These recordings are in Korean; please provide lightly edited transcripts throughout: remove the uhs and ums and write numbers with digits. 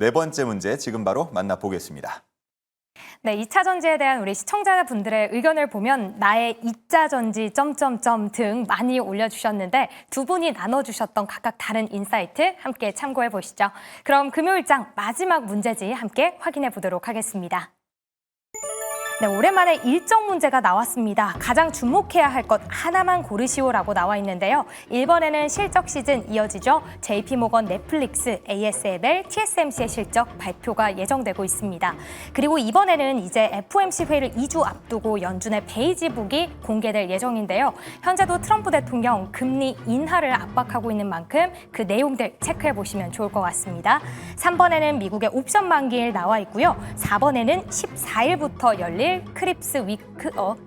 네 번째 문제 지금 바로 만나보겠습니다. 네, 2차 전지에 대한 우리 시청자분들의 의견을 보면 나의 2차 전지 점점점 등 많이 올려주셨는데 두 분이 나눠주셨던 각각 다른 인사이트 함께 참고해 보시죠. 그럼 금요일장 마지막 문제지 함께 확인해 보도록 하겠습니다. 네, 오랜만에 일정 문제가 나왔습니다. 가장 주목해야 할 것 하나만 고르시오라고 나와 있는데요. 1번에는 실적 시즌 이어지죠. JP모건, 넷플릭스, ASML, TSMC의 실적 발표가 예정되고 있습니다. 그리고 이번에는 이제 FOMC 회의를 2주 앞두고 연준의 베이지북이 공개될 예정인데요. 현재도 트럼프 대통령 금리 인하를 압박하고 있는 만큼 그 내용들 체크해 보시면 좋을 것 같습니다. 3번에는 미국의 옵션 만기일 나와 있고요. 4번에는 14일부터 열릴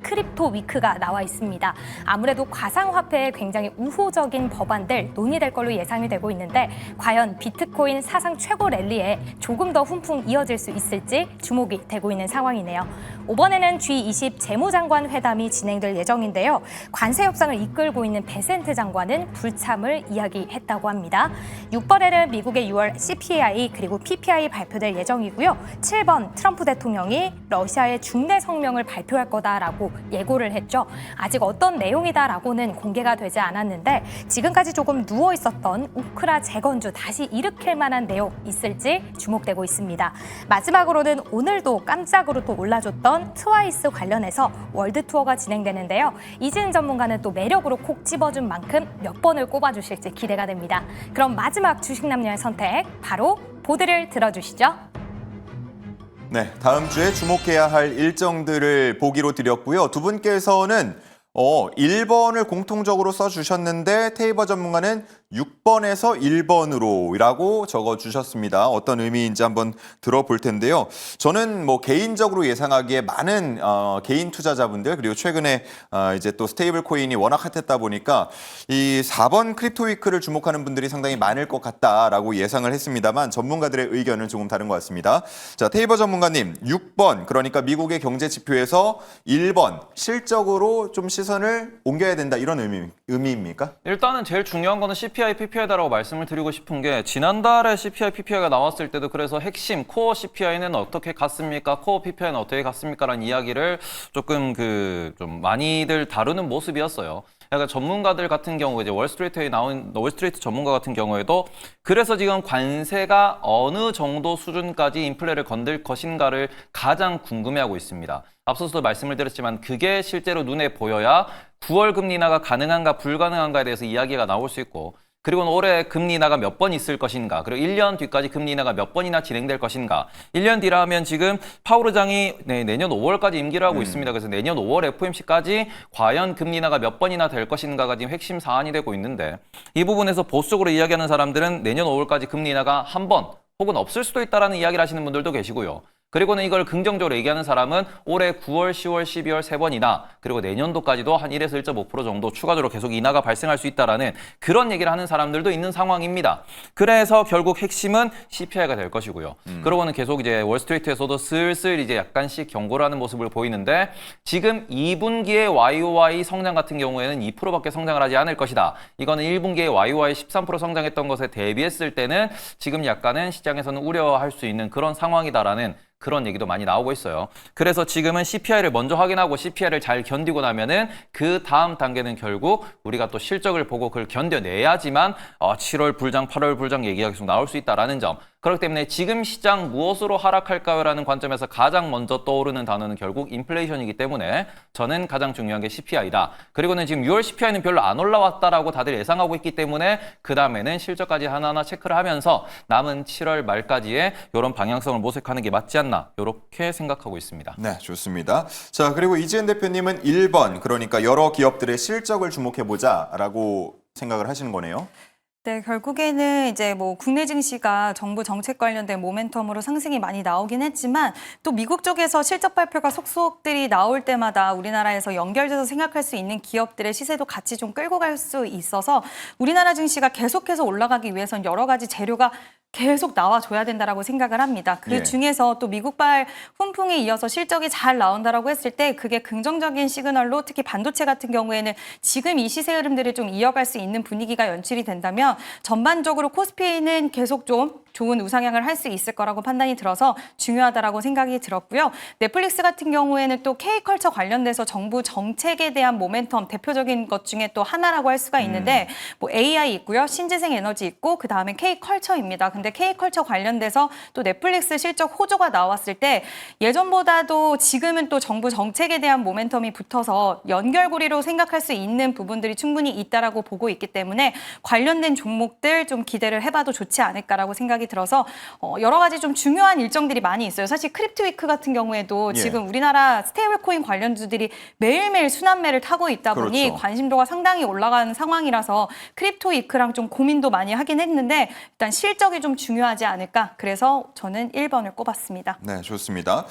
크립토 위크가 나와 있습니다. 아무래도 가상화폐에 굉장히 우호적인 법안들 논의될 걸로 예상이 되고 있는데 과연 비트코인 사상 최고 랠리에 조금 더 훈풍 이어질 수 있을지 주목이 되고 있는 상황이네요. 5번에는 G20 재무장관 회담이 진행될 예정인데요. 관세 협상을 이끌고 있는 베센트 장관은 불참을 이야기했다고 합니다. 6번에는 미국의 6월 CPI 그리고 PPI 발표될 예정이고요. 7번 트럼프 대통령이 러시아의 중대 성명을 발표할 거다라고 예고를 했죠. 아직 어떤 내용이다라고는 공개가 되지 않았는데 지금까지 조금 누워 있었던 우크라 재건주 다시 일으킬 만한 내용 있을지 주목되고 있습니다. 마지막으로는 오늘도 깜짝으로 또 올라줬던 트와이스 관련해서 월드 투어가 진행되는데요. 이진 전문가는 또 매력으로 콕 집어준 만큼 몇 번을 꼽아주실지 기대가 됩니다. 그럼 마지막 주식 남녀의 선택 바로 보드를 들어주시죠. 네, 다음 주에 주목해야 할 일정들을 보기로 드렸고요. 두 분께서는 1번을 공통적으로 써주셨는데 테이버 전문가는 6번에서 1번으로라고 적어주셨습니다. 어떤 의미인지 한번 들어볼 텐데요. 저는 뭐 개인적으로 예상하기에 많은 개인 투자자분들 그리고 최근에 이제 또 스테이블 코인이 워낙 핫했다 보니까 이 4번 크립토 위크를 주목하는 분들이 상당히 많을 것 같다라고 예상을 했습니다만 전문가들의 의견은 조금 다른 것 같습니다. 자, 테이버 전문가님 6번 그러니까 미국의 경제 지표에서 1번 실적으로 좀 시선을 옮겨야 된다 이런 의미입니까? 일단은 제일 중요한 거는 CPI, PPI다라고 말씀을 드리고 싶은 게 지난달에 CPI, PPI가 나왔을 때도 그래서 핵심 코어 CPI는 어떻게 갔습니까? 코어 PPI는 어떻게 갔습니까?라는 이야기를 조금 좀 많이들 다루는 모습이었어요. 약간 전문가들 같은 경우 이제 월스트리트에 나온 월스트리트 전문가 같은 경우에도 그래서 지금 관세가 어느 정도 수준까지 인플레를 건들 것인가를 가장 궁금해하고 있습니다. 앞서서도 말씀을 드렸지만 그게 실제로 눈에 보여야 9월 금리 인하가 가능한가 불가능한가에 대해서 이야기가 나올 수 있고 그리고 올해 금리 인하가 몇 번 있을 것인가 그리고 1년 뒤까지 금리 인하가 몇 번이나 진행될 것인가 1년 뒤라 하면 지금 파월 의장이 내년 5월까지 임기를 하고 있습니다. 그래서 내년 5월 FOMC까지 과연 금리 인하가 몇 번이나 될 것인가가 지금 핵심 사안이 되고 있는데 이 부분에서 보수적으로 이야기하는 사람들은 내년 5월까지 금리 인하가 한 번 혹은 없을 수도 있다라는 이야기를 하시는 분들도 계시고요. 그리고는 이걸 긍정적으로 얘기하는 사람은 올해 9월, 10월, 12월 세 번이나 그리고 내년도까지도 한 1에서 1.5% 정도 추가적으로 계속 인하가 발생할 수 있다라는 그런 얘기를 하는 사람들도 있는 상황입니다. 그래서 결국 핵심은 CPI가 될 것이고요. 그러고는 계속 이제 월스트리트에서도 슬슬 이제 약간씩 경고를 하는 모습을 보이는데 지금 2분기의 YOY 성장 같은 경우에는 2%밖에 성장을 하지 않을 것이다. 이거는 1분기의 YOY 13% 성장했던 것에 대비했을 때는 지금 약간은 시장에서는 우려할 수 있는 그런 상황이다라는 그런 얘기도 많이 나오고 있어요. 그래서 지금은 CPI를 먼저 확인하고 CPI를 잘 견디고 나면은 그 다음 단계는 결국 우리가 또 실적을 보고 그걸 견뎌내야지만 7월 불장, 8월 불장 얘기가 계속 나올 수 있다라는 점. 그렇기 때문에 지금 시장 무엇으로 하락할까요? 라는 관점에서 가장 먼저 떠오르는 단어는 결국 인플레이션이기 때문에 저는 가장 중요한 게 CPI다. 그리고는 지금 6월 CPI는 별로 안 올라왔다라고 다들 예상하고 있기 때문에 그 다음에는 실적까지 하나하나 체크를 하면서 남은 7월 말까지의 이런 방향성을 모색하는 게 맞지 않나 이렇게 생각하고 있습니다. 네, 좋습니다. 자, 그리고 이지은 대표님은 1번 그러니까 여러 기업들의 실적을 주목해보자라고 생각을 하시는 거네요. 네, 결국에는 이제 뭐 국내 증시가 정부 정책 관련된 모멘텀으로 상승이 많이 나오긴 했지만 또 미국 쪽에서 실적 발표가 속속들이 나올 때마다 우리나라에서 연결돼서 생각할 수 있는 기업들의 시세도 같이 좀 끌고 갈 수 있어서 우리나라 증시가 계속해서 올라가기 위해선 여러 가지 재료가 계속 나와줘야 된다라고 생각을 합니다. 그 예. 중에서 또 미국발 훈풍에 이어서 실적이 잘 나온다라고 했을 때 그게 긍정적인 시그널로 특히 반도체 같은 경우에는 지금 이 시세 흐름들을 좀 이어갈 수 있는 분위기가 연출이 된다면 전반적으로 코스피는 계속 좀 좋은 우상향을 할 수 있을 거라고 판단이 들어서 중요하다라고 생각이 들었고요. 넷플릭스 같은 경우에는 또 K컬처 관련돼서 정부 정책에 대한 모멘텀 대표적인 것 중에 또 하나라고 할 수가 있는데 뭐 AI 있고요. 신재생 에너지 있고 그다음에 K컬처입니다. 근데 K컬처 관련돼서 또 넷플릭스 실적 호조가 나왔을 때 예전보다도 지금은 또 정부 정책에 대한 모멘텀이 붙어서 연결고리로 생각할 수 있는 부분들이 충분히 있다라고 보고 있기 때문에 관련된 종목들 좀 기대를 해봐도 좋지 않을까라고 생각이 들어서 여러 가지 좀 중요한 일정들이 많이 있어요. 사실 크립토 위크 같은 경우에도 예. 지금 우리나라 스테이블 코인 관련주들이 매일매일 순환매를 타고 있다 보니 그렇죠. 관심도가 상당히 올라가는 상황이라서 크립토 위크랑 좀 고민도 많이 하긴 했는데 일단 실적이 좀 중요하지 않을까. 그래서 저는 1번을 꼽았습니다. 네, 좋습니다.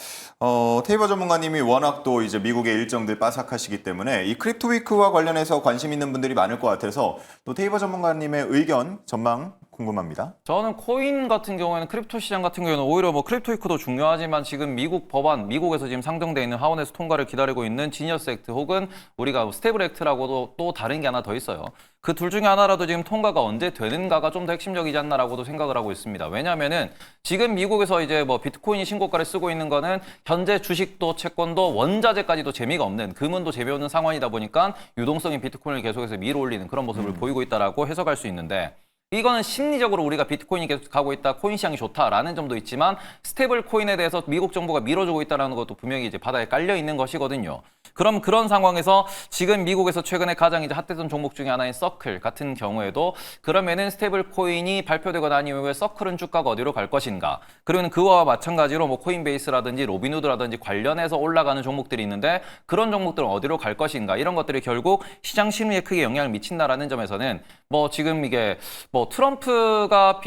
테이버 전문가님이 워낙 또 이제 미국의 일정들 빠삭하시기 때문에 이 크립토 위크와 관련해서 관심 있는 분들이 많을 것 같아서 또 테이버 전문가님의 의견, 전망 궁금합니다. 저는 코인 같은 경우에는 크립토 시장 같은 경우에는 오히려 뭐 크립토 위크도 중요하지만 지금 미국 법안, 미국에서 지금 상정돼 있는 하원에서 통과를 기다리고 있는 지니어스 액트 혹은 우리가 스테이블 액트라고도 또 다른 게 하나 더 있어요. 그 둘 중에 하나라도 지금 통과가 언제 되는가가 좀 더 핵심적이지 않나라고도 생각을 하고 있습니다. 왜냐하면은 지금 미국에서 이제 뭐 비트코인이 신고가를 쓰고 있는 거는 현재 주식도 채권도 원자재까지도 재미가 없는 금은도 재미없는 상황이다 보니까 유동성인 비트코인을 계속해서 밀어올리는 그런 모습을 보이고 있다라고 해석할 수 있는데 이거는 심리적으로 우리가 비트코인이 계속 가고 있다, 코인 시장이 좋다라는 점도 있지만 스테이블 코인에 대해서 미국 정부가 밀어주고 있다는 것도 분명히 이제 바닥에 깔려 있는 것이거든요. 그럼 그런 상황에서 지금 미국에서 최근에 가장 이제 핫했던 종목 중에 하나인 서클 같은 경우에도 그러면은 스테이블 코인이 발표되고 난 이후에 서클은 주가가 어디로 갈 것인가? 그러면 그와 마찬가지로 뭐 코인베이스라든지 로빈후드라든지 관련해서 올라가는 종목들이 있는데 그런 종목들은 어디로 갈 것인가? 이런 것들이 결국 시장 심리에 크게 영향을 미친다라는 점에서는 뭐 지금 이게 뭐 트럼프가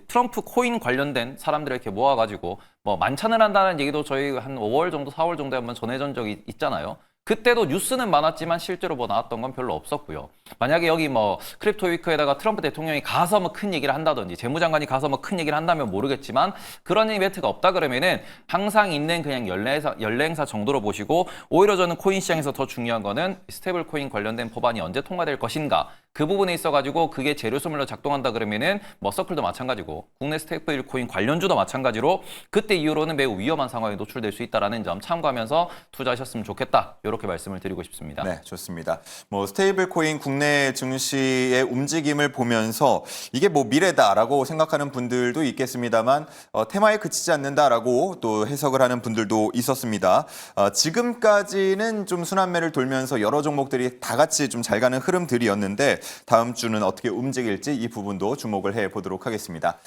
트럼프 코인 관련된 사람들을 이렇게 모아가지고 뭐 만찬을 한다는 얘기도 저희 한 5월 정도, 4월 정도에 한번 전해준 적이 있잖아요. 그때도 뉴스는 많았지만 실제로 뭐 나왔던 건 별로 없었고요. 만약에 여기 뭐 크립토 위크에다가 트럼프 대통령이 가서 뭐 큰 얘기를 한다든지 재무장관이 가서 뭐 큰 얘기를 한다면 모르겠지만 그런 이벤트가 없다 그러면은 항상 있는 그냥 연례 행사 정도로 보시고 오히려 저는 코인 시장에서 더 중요한 거는 스테이블 코인 관련된 법안이 언제 통과될 것인가 그 부분에 있어가지고 그게 재료 소멸로 작동한다 그러면은 뭐 서클도 마찬가지고 국내 스테이블 코인 관련주도 마찬가지로 그때 이후로는 매우 위험한 상황에 노출될 수 있다라는 점 참고하면서 투자하셨으면 좋겠다. 이렇게 말씀을 드리고 싶습니다. 네, 좋습니다. 뭐 스테이블 코인 국내 증시의 움직임을 보면서 이게 뭐 미래다라고 생각하는 분들도 있겠습니다만 테마에 그치지 않는다라고 또 해석을 하는 분들도 있었습니다. 지금까지는 좀 순환매를 돌면서 여러 종목들이 다 같이 좀 잘 가는 흐름들이었는데 다음 주는 어떻게 움직일지 이 부분도 주목을 해 보도록 하겠습니다.